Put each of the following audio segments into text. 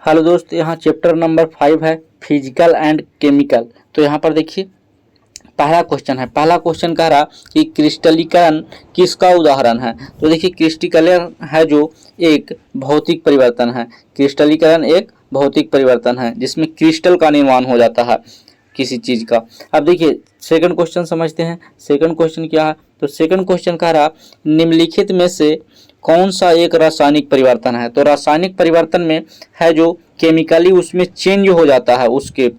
Hello दोस्त, यहाँ chapter number 5 है फिजिकल एंड केमिकल। तो यहाँ पर देखिए पहला क्वेश्चन है। पहला क्वेश्चन कह रहा कि क्रिस्टलीकरण किसका उदाहरण है। तो देखिए क्रिस्टलीकरण है जो एक भौतिक परिवर्तन है। क्रिस्टलीकरण एक भौतिक परिवर्तन है जिसमें क्रिस्टल का निर्माण हो जाता है किसी चीज़ का। अब देखिए सेकंड क्वेश्चन समझते हैं। सेकंड क्वेश्चन क्या है। तो सेकंड क्वेश्चन कह रहा निम्नलिखित में से कौन सा एक रासायनिक परिवर्तन है। तो रासायनिक परिवर्तन में है जो केमिकली उसमें चेंज हो जाता है, उसके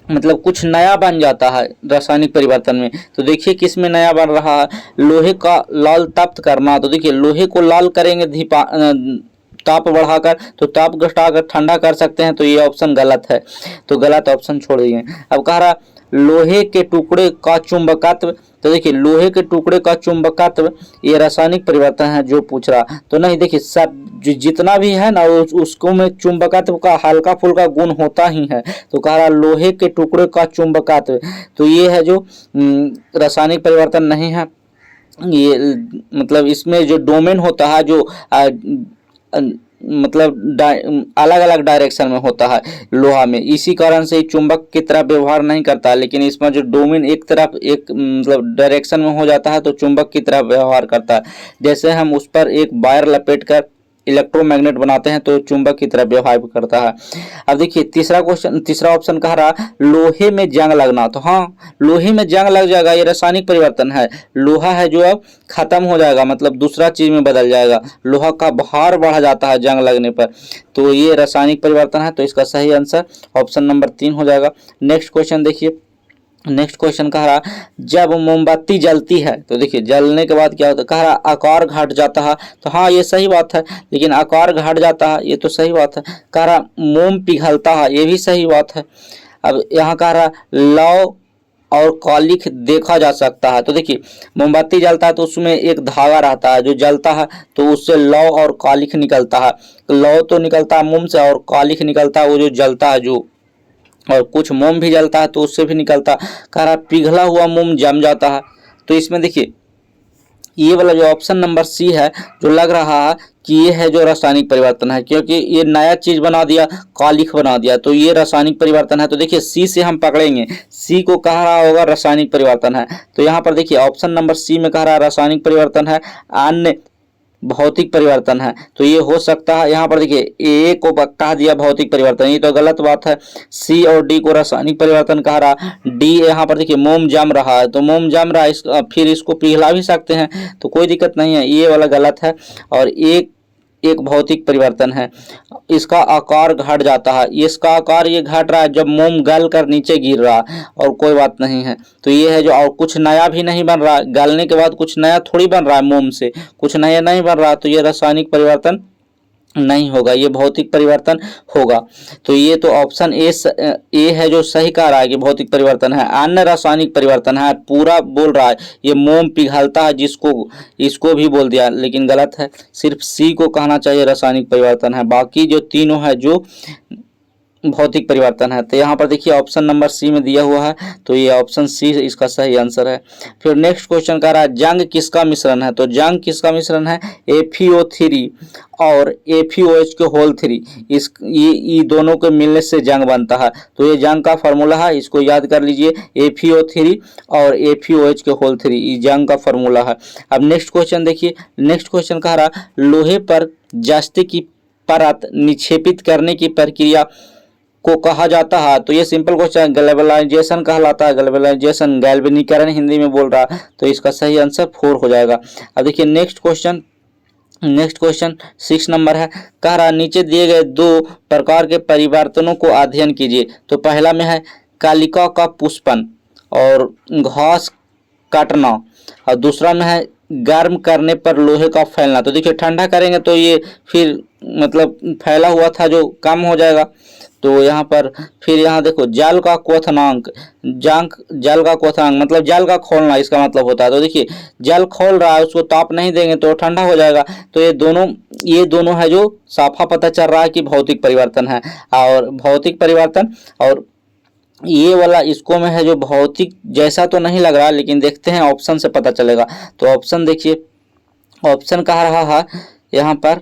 मतलब कुछ नया बन जाता है रासायनिक परिवर्तन में। तो देखिए किस में नया बन रहा है, लोहे का लाल तप्त करना। तो देखिए लोहे को लाल करेंगे ताप बढ़ाकर, तो ताप घटाकर ठंडा कर सकते हैं। तो ये ऑप्शन गलत है, तो गलत ऑप्शन छोड़ दिए। अब कह रहा लोहे के टुकड़े का चुंबकत्व। तो देखिए लोहे के टुकड़े का चुंबकत्व ये रासायनिक परिवर्तन है जो पूछ रहा। तो नहीं देखिए सब जितना भी है ना उसको में चुंबकत्व का हल्का फुल्का गुण होता ही है। तो कह रहा लोहे के टुकड़े का चुंबकत्व, तो ये है जो रासायनिक परिवर्तन नहीं है। ये मतलब इसमें जो डोमेन होता है जो मतलब अलग अलग डायरेक्शन में होता है लोहा में, इसी कारण से चुंबक की तरह व्यवहार नहीं करता है। लेकिन इसमें जो डोमेन एक तरफ एक मतलब डायरेक्शन में हो जाता है तो चुंबक की तरह व्यवहार करता है। जैसे हम उस पर एक वायर लपेट कर इलेक्ट्रोमैग्नेट बनाते हैं तो चुंबक की तरह व्यवहार करता है। अब देखिए तीसरा क्वेश्चन, तीसरा ऑप्शन कह रहा लोहे में जंग लगना। तो हाँ लोहे में जंग लग जाएगा, ये रासायनिक परिवर्तन है। लोहा है जो अब खत्म हो जाएगा, मतलब दूसरा चीज में बदल जाएगा। लोहा का भार बढ़ जाता है जंग लगने पर, तो ये रासायनिक परिवर्तन है। तो इसका सही आंसर ऑप्शन नंबर 3 हो जाएगा। नेक्स्ट क्वेश्चन देखिए। नेक्स्ट क्वेश्चन कह रहा जब मोमबत्ती जलती है तो देखिए जलने के बाद क्या होता है, कह रहा आकार घट जाता है। तो हाँ ये सही बात है, लेकिन आकार घट जाता है ये तो सही बात है। कह रहा मोम पिघलता है, ये भी सही बात है। अब यहाँ कह रहा लौ और कालिख देखा जा सकता है। तो देखिए मोमबत्ती जलता है तो उसमें एक धागा रहता है जो जलता है, तो उससे लौ और कालिख निकलता है। लौ तो निकलता है मोम से और कालिख निकलता है वो जो जलता है जो, और कुछ मोम भी जलता है तो उससे भी निकलता है। कह रहा पिघला हुआ मोम जम जाता है। तो इसमें देखिए ये वाला जो ऑप्शन नंबर सी है जो लग रहा है कि ये है जो रासायनिक परिवर्तन है, क्योंकि ये नया चीज बना दिया, कालिख बना दिया, तो ये रासायनिक परिवर्तन है। तो देखिए सी से हम पकड़ेंगे, सी को कह रहा होगा रासायनिक परिवर्तन है। तो यहाँ पर देखिए ऑप्शन नंबर सी में कह रहा है रासायनिक परिवर्तन है, अन्य भौतिक परिवर्तन है। तो ये हो सकता है। यहाँ पर देखिए ए को कह दिया भौतिक परिवर्तन, ये तो गलत बात है। सी और डी को रासायनिक परिवर्तन कह रहा। डी यहाँ पर देखिए मोम जम रहा है, तो मोम जम रहा है फिर इसको पिघला भी सकते हैं, तो कोई दिक्कत नहीं है, ये वाला गलत है। और एक भौतिक परिवर्तन है, इसका आकार घट जाता है। इसका आकार ये घट रहा है जब मोम गल कर नीचे गिर रहा, और कोई बात नहीं है। तो ये है जो, और कुछ नया भी नहीं बन रहा, गलने के बाद कुछ नया थोड़ी बन रहा है, मोम से कुछ नया नहीं बन रहा, तो ये रासायनिक परिवर्तन नहीं होगा, ये भौतिक परिवर्तन होगा। तो ये तो ऑप्शन ए है जो सही कह रहा है कि भौतिक परिवर्तन है। अन्य रासायनिक परिवर्तन है, पूरा बोल रहा है ये मोम पिघलता है जिसको, इसको भी बोल दिया, लेकिन गलत है। सिर्फ सी को कहना चाहिए रासायनिक परिवर्तन है, बाकी जो तीनों है जो भौतिक परिवर्तन है। तो यहाँ पर देखिए ऑप्शन नंबर सी में दिया हुआ है, तो ये ऑप्शन सी इसका सही आंसर है। फिर नेक्स्ट क्वेश्चन कह रहा है जंग किसका मिश्रण है। तो जंग किसका मिश्रण है, FeO3 और FeOH के होल 3, ये दोनों के मिलने से जंग बनता है। तो ये जंग का फार्मूला है, इसको याद कर लीजिए, FeO3 और FeOH के होल 3 ये जंग का फार्मूला है। अब नेक्स्ट क्वेश्चन देखिए। नेक्स्ट क्वेश्चन कह रहा लोहे पर जस्ते की परत निक्षेपित करने की प्रक्रिया को कहा जाता है। तो ये सिंपल क्वेश्चन गैल्वेनाइजेशन कहलाता है, गैल्वेनाइजेशन गैल्वेनीकरण हिंदी में बोल रहा है। तो इसका सही आंसर 4 हो जाएगा। अब देखिए next question. Next question 6 number है, कह रहा नीचे दिए गए 2 प्रकार के परिवर्तनों को अध्ययन कीजिए। तो पहला में है कालिका का पुष्पन और घास काटना, और दूसरा में है गर्म करने पर लोहे का फैलना। तो देखिए ठंडा करेंगे तो ये फिर मतलब फैला हुआ था जो कम हो जाएगा। तो यहाँ पर फिर यहाँ देखो जल का क्वथनांक, जल का क्वथनांक मतलब जल का खोलना इसका मतलब होता है। तो देखिए जल खोल रहा है, उसको ताप नहीं देंगे तो ठंडा हो जाएगा। तो ये दोनों है जो साफा पता चल रहा है कि भौतिक परिवर्तन है। और भौतिक परिवर्तन और ये वाला इसको में है जो भौतिक जैसा तो नहीं लग रहा, लेकिन देखते हैं ऑप्शन से पता चलेगा। तो ऑप्शन देखिए, ऑप्शन कह रहा है यहाँ पर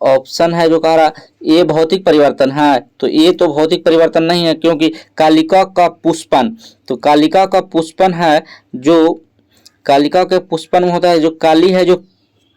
ऑप्शन है जो कह रहा ये भौतिक परिवर्तन है, तो ये तो भौतिक परिवर्तन नहीं है, क्योंकि कालिका का पुष्पन, तो कालिका का पुष्पन है जो कालिका के पुष्पन में होता है, जो काली है जो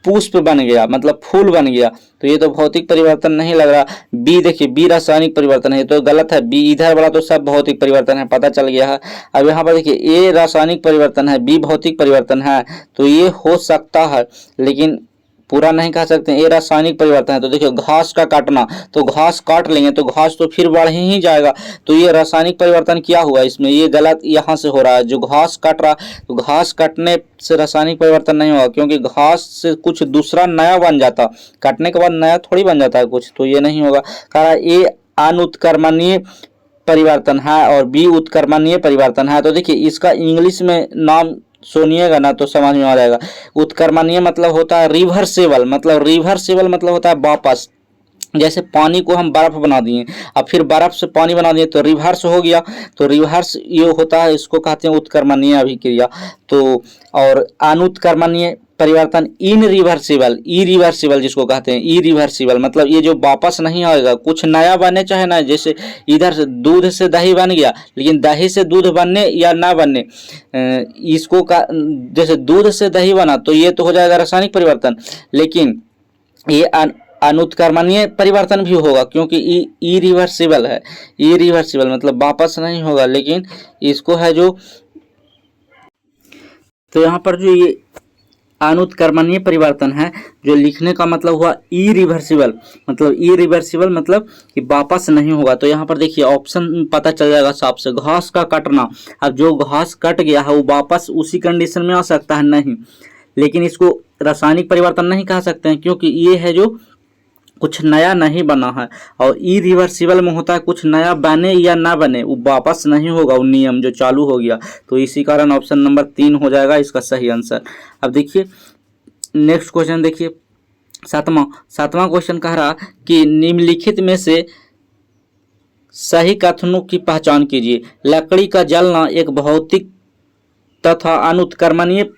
पुष्प बन गया मतलब फूल बन गया, तो ये तो भौतिक परिवर्तन नहीं लग रहा। बी देखिए, बी रासायनिक परिवर्तन है, तो गलत है। बी इधर वाला तो सब भौतिक परिवर्तन है, पता चल गया है। अब यहाँ पर देखिए ए रासायनिक परिवर्तन है, बी भौतिक परिवर्तन है, तो ये हो सकता है लेकिन पूरा नहीं कह सकते। ये रासायनिक परिवर्तन है, तो देखिए घास का काटना, तो घास काट लेंगे तो घास तो फिर बढ़ ही जाएगा, तो ये रासायनिक परिवर्तन क्या हुआ इसमें, ये गलत यहाँ से हो रहा है। जो घास काट रहा, तो घास काटने से रासायनिक परिवर्तन नहीं होगा, क्योंकि घास से कुछ दूसरा नया बन जाता, काटने के बाद नया थोड़ी बन जाता है कुछ, तो ये नहीं होगा। कह ये अनुत्क्रमणीय परिवर्तन है और बी उत्क्रमणीय परिवर्तन है। तो देखिए इसका इंग्लिश में नाम सुनिएगा ना तो समझ में आ जाएगा। उत्क्रमणीय मतलब होता है रिवर्सेबल, मतलब रिवर्सेबल मतलब होता है वापस, जैसे पानी को हम बर्फ बना दिए अब फिर बर्फ से पानी बना दिए तो रिवर्स हो गया, तो रिवर्स ये होता है, इसको कहते हैं उत्क्रमणीय अभिक्रिया। तो और अनुत्क्रमणीय परिवर्तन इनरिवर्सिबल, इरिवर्सिबल जिसको कहते हैं इरिवर्सिबल, मतलब ये जो वापस नहीं आएगा, कुछ नया बने चाहे ना, जैसे इधर से दूध से दही बन गया, लेकिन दही से दूध बनने या ना बनने, इसको का जैसे दूध से दही बना तो ये तो हो जाएगा रासायनिक परिवर्तन, लेकिन ये अनुत्क्रमणीय परिवर्तन भी होगा, क्योंकि इरिवर्सिबल है। इरिवर्सिबल मतलब वापस नहीं होगा, लेकिन इसको है जो, तो यहाँ पर जो ये अनुत्क्रमणीय परिवर्तन है, जो लिखने का मतलब हुआ इरिवर्सिबल, मतलब इरिवर्सिबल मतलब कि वापस नहीं होगा। तो यहाँ पर देखिए ऑप्शन पता चल जाएगा साफ से, घास का कटना। अब जो घास कट गया है वो वापस उसी कंडीशन में आ सकता है नहीं, लेकिन इसको रासायनिक परिवर्तन नहीं कह सकते हैं, क्योंकि ये है जो कुछ नया नहीं बना है, और इरिवर्सिबल में होता है कुछ नया बने या ना बने, वो वापस नहीं होगा, वो नियम जो चालू हो गया। तो इसी कारण ऑप्शन नंबर 3 हो जाएगा इसका सही आंसर। अब देखिए नेक्स्ट क्वेश्चन देखिए, सातवां क्वेश्चन कह रहा कि निम्नलिखित में से सही कथनों की पहचान कीजिए। लकड़ी का जलना एक भौतिक तथा अनुत्क्रमणीय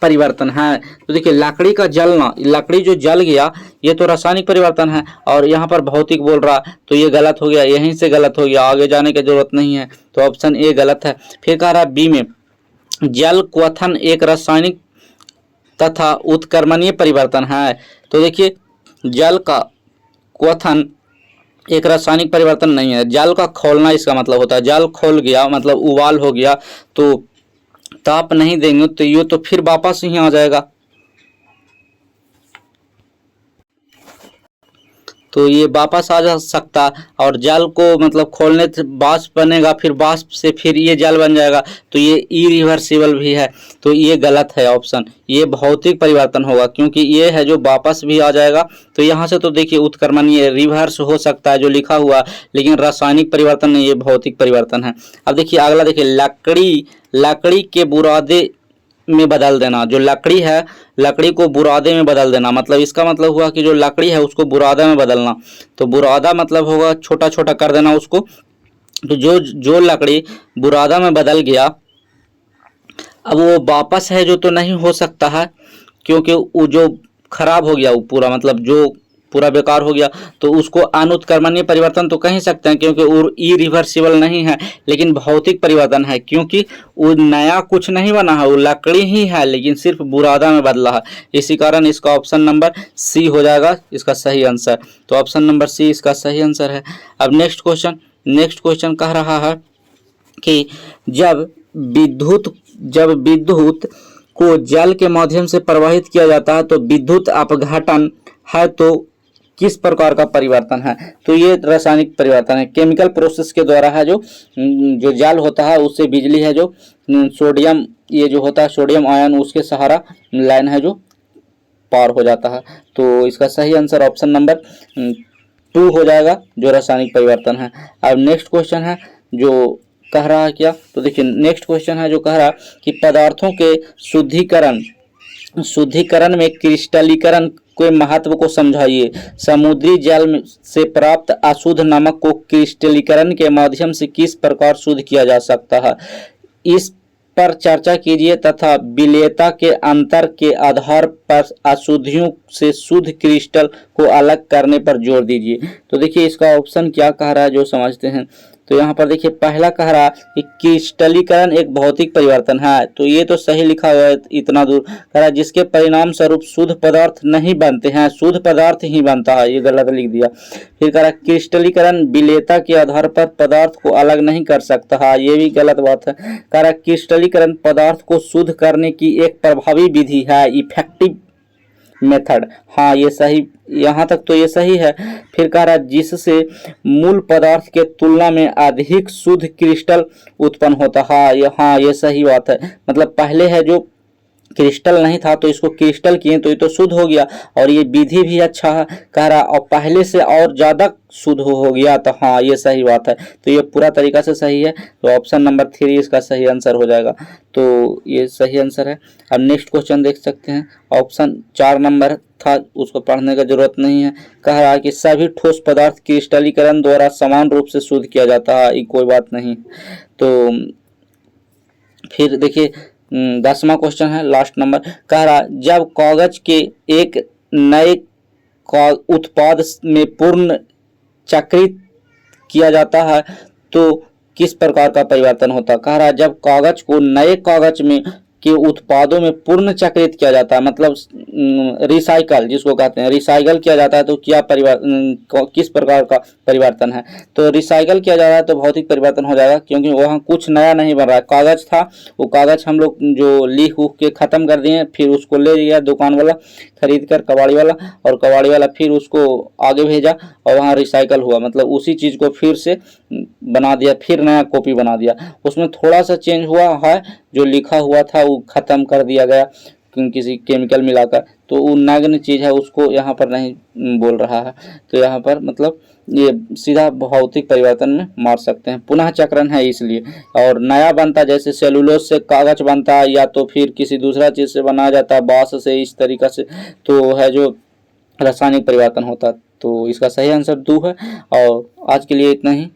परिवर्तन है। तो देखिए लकड़ी का जलना, लकड़ी जो जल गया ये तो रासायनिक परिवर्तन है, और यहाँ पर भौतिक बोल रहा, तो ये गलत हो गया, यहीं से गलत हो गया, आगे जाने की जरूरत नहीं है, तो ऑप्शन ए गलत है। फिर कह रहा बी में जल क्वथन एक रासायनिक तथा उत्क्रमणीय परिवर्तन है। तो देखिए जल का क्वथन एक रासायनिक परिवर्तन नहीं है, जल का खोलना इसका मतलब होता है, जल खोल गया मतलब उबाल हो गया, तो ताप नहीं देंगे तो ये तो फिर वापस ही आ जाएगा, तो ये वापस आ जा सकता, और जल को मतलब खोलने से वाष्प बनेगा, फिर वाष्प से फिर ये जल बन जाएगा, तो ये इरिवर्सिबल भी है, तो ये गलत है ऑप्शन, ये भौतिक परिवर्तन होगा, क्योंकि ये है जो वापस भी आ जाएगा। तो यहाँ से तो देखिए उत्क्रमणीय रिवर्स हो सकता है जो लिखा हुआ, लेकिन रासायनिक परिवर्तन नहीं, ये भौतिक परिवर्तन है। अब देखिए अगला देखिए, लकड़ी के बुरादे में बदल देना। जो लकड़ी है, लकड़ी को बुरादे में बदल देना, मतलब इसका मतलब हुआ कि जो लकड़ी है उसको बुरादा में बदलना, तो बुरादा मतलब होगा छोटा छोटा कर देना उसको, तो जो लकड़ी बुरादा में बदल गया, अब वो वापस है जो तो नहीं हो सकता है, क्योंकि वो जो खराब हो गया वो पूरा, मतलब जो पूरा बेकार हो गया, तो उसको अनुत्क्रमणीय परिवर्तन तो कह ही सकते हैं, क्योंकि वो इरिवर्सिबल नहीं है, लेकिन भौतिक परिवर्तन है, क्योंकि वो नया कुछ नहीं बना है, वो लकड़ी ही है, लेकिन सिर्फ बुरादा में बदला है। इसी कारण इसका ऑप्शन नंबर सी हो जाएगा इसका सही आंसर। तो ऑप्शन नंबर सी इसका सही आंसर है। अब नेक्स्ट क्वेश्चन कह रहा है कि जब विद्युत को जल के माध्यम से प्रवाहित किया जाता है तो विद्युत अपघटन है, तो किस प्रकार का परिवर्तन है। तो ये रासायनिक परिवर्तन है, केमिकल प्रोसेस के द्वारा है, जो जल होता है उससे बिजली है, जो सोडियम, ये जो होता है सोडियम आयन, उसके सहारा लाइन है जो पार हो जाता है। तो इसका सही आंसर ऑप्शन नंबर 2 हो जाएगा, जो रासायनिक परिवर्तन है। अब नेक्स्ट क्वेश्चन है जो कह रहा है क्या, तो देखिए नेक्स्ट क्वेश्चन है जो कह रहा कि पदार्थों के शुद्धिकरण में क्रिस्टलीकरण के महत्व को समझाइए। समुद्री जल से प्राप्त अशुद्ध नमक को क्रिस्टलीकरण के माध्यम से किस प्रकार शुद्ध किया जा सकता है। इस पर चर्चा कीजिए तथा विलेयता के अंतर के आधार पर अशुद्धियों से शुद्ध क्रिस्टल को अलग करने पर जोर दीजिए। तो देखिए इसका ऑप्शन क्या कह रहा है जो समझते हैं। तो यहाँ पर देखिए पहला कह रहा है कि क्रिस्टलीकरण एक भौतिक परिवर्तन है, तो ये तो सही लिखा हुआ है। इतना दूर कह रहा है जिसके परिणाम स्वरूप शुद्ध पदार्थ नहीं बनते हैं, शुद्ध पदार्थ ही बनता है, ये गलत लिख दिया। फिर कह रहा है क्रिस्टलीकरण विलेयता के आधार पर पदार्थ को अलग नहीं कर सकता है, ये भी गलत बात है। कह रहा है क्रिस्टलीकरण पदार्थ को शुद्ध करने की एक प्रभावी विधि है, इफेक्टिव मेथड। हाँ ये सही, यहाँ तक तो ये सही है। फिर कह रहा है जिससे मूल पदार्थ के तुलना में अधिक शुद्ध क्रिस्टल उत्पन्न होता है। हाँ ये सही बात है, मतलब पहले है जो क्रिस्टल नहीं था तो इसको क्रिस्टल किए तो ये तो शुद्ध हो गया, और ये विधि भी अच्छा है कह रहा, और पहले से और ज़्यादा शुद्ध हो गया। तो हाँ ये सही बात है, तो ये पूरा तरीका से सही है। तो ऑप्शन नंबर 3 इसका सही आंसर हो जाएगा, तो ये सही आंसर है। अब नेक्स्ट क्वेश्चन देख सकते हैं, ऑप्शन 4 नंबर था, उसको पढ़ने का जरूरत नहीं है। कह रहा है कि सभी ठोस पदार्थ क्रिस्टलीकरण द्वारा समान रूप से शुद्ध किया जाता है, ये कोई बात नहीं। तो फिर देखिए 10वां क्वेश्चन है, लास्ट नंबर। कह रहा जब कागज के एक नए उत्पाद में पूर्ण चक्रित किया जाता है तो किस प्रकार का परिवर्तन होता है। कह रहा जब कागज को नए कागज में के उत्पादों में पूर्ण चक्रित किया जाता है, मतलब रिसाइकल जिसको कहते हैं, रिसाइकल किया जाता है तो क्या किस प्रकार का परिवर्तन है। तो रिसाइकल किया जा रहा है तो भौतिक परिवर्तन हो जाएगा, क्योंकि वहाँ कुछ नया नहीं बन रहा है। कागज था, वो कागज हम लोग जो लिख उख के ख़त्म कर दिए, फिर उसको ले गया दुकान वाला खरीद कर, कबाड़ी वाला, और कबाड़ी वाला फिर उसको आगे भेजा और वहाँ रिसाइकल हुआ, मतलब उसी चीज़ को फिर से बना दिया, फिर नया कॉपी बना दिया। उसमें थोड़ा सा चेंज हुआ है, जो लिखा हुआ था वो ख़त्म कर दिया गया किसी केमिकल मिलाकर, तो वो नग्न चीज़ है, उसको यहाँ पर नहीं बोल रहा है। तो यहाँ पर मतलब ये सीधा भौतिक परिवर्तन में मार सकते हैं, पुनः चक्रण है इसलिए। और नया बनता जैसे सेलुलोज से कागज बनता है, या तो फिर किसी दूसरा चीज़ से बनाया जाता है, बाँस से, इस तरीक़ा से, तो है जो रासायनिक परिवर्तन होता है। तो इसका सही आंसर 2 है। और आज के लिए इतना ही।